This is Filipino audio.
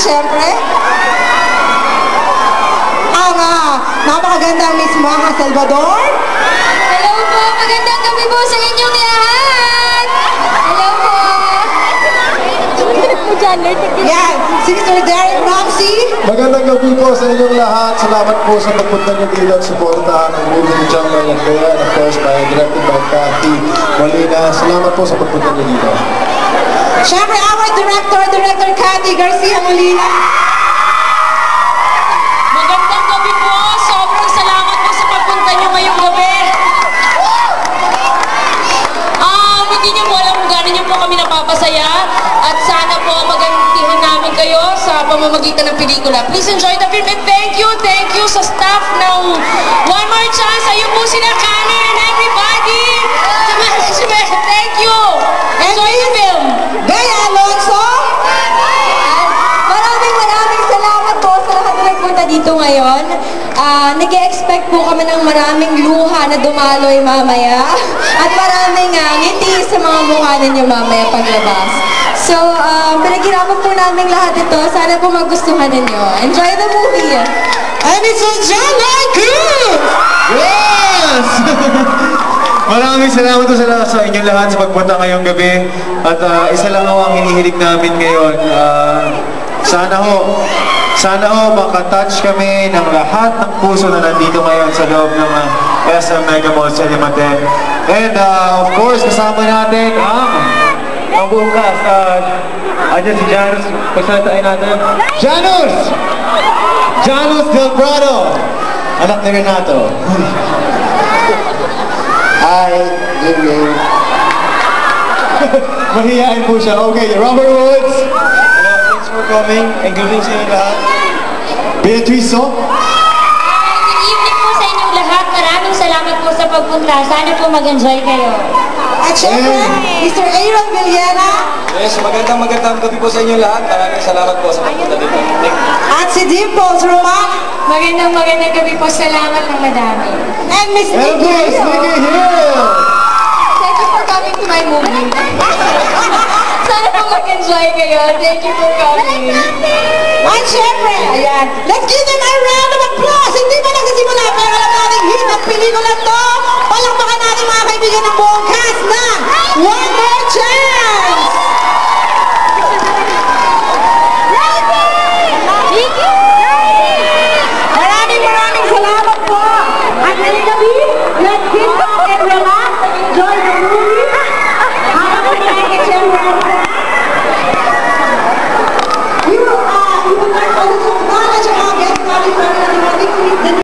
syempre, ang napakagandang Miss Maha Salvador. Hello po, magandang gabi po sa inyong lahat. Hello po. Yan, Sister Derek Ramsey. Magandang gabi po sa inyong lahat. Salamat po sa pagpunta niyo dito at suportahan ang movie ni Jungle and Bea, and of course, directed by Cathy Molina. Salamat po sa pagpunta niyo dito. Syempre, our Director Cathy Garcia Molina. Magandang gabi po. Sobrang salamat po sa pagpunta niyo ngayong gabi. Hindi niyo po alam kung gaano niyo po kami napapasaya at sana po magantihan namin kayo sa pamamagitan ng pelikula. Please enjoy the film and thank you sa staff ng One More Chance. Ayun po sila, Connor and everybody. Sa management, thank you. Enjoy the film. Bea Alonso. Maraming salamat po sa lahat na nagpunta dito ngayon. Nag-expect po kami ng maraming luha na dumaloy mamaya at maraming ngiti sa mga mukha ninyo mamaya paglabas. So, pinaghirapan po namin lahat ito. Sana po magustuhan ninyo. Enjoy the movie! And it's a John Cruz. Yes! Maraming salamat po sa inyong lahat sa pagpunta ngayong gabi. At isa lang ang hinihilig namin ngayon. Sana ho makatouch kami ng lahat ng puso na nandito ngayon sa loob ng SM Mega Mall sa Limaten. And of course, kasama natin ang buong cast. Andyan si Janus. Pagsalatain natin. Janus Del Prado! Anak ni Renato. Hi, good. Mahihain po siya. Okay, Robert Woods. Thanks for coming and good evening sa inyo lahat. Beatrice, Good evening po sa inyong lahat. Maraming salamat po sa pagpunta. Sana po mag-enjoy kayo. At syempre, Mr. Aaron Villena. Yes, magandang gabi po sa inyo lahat. Maraming salamat po sa pagpunta dito. At si Dimples Roman. Magandang gabi po. Salamat ng madami. And Miss Nikki Hill. Thank you for coming to my movie. Sana po mag-enjoy kayo. Thank you for coming. At syempre, ayan, let's give them a round of applause. Hindi pa nagsisimula, pero alam natin hit ang pelikula to. Palakpakan natin mga kaibigan ng buong cast na One More Chance.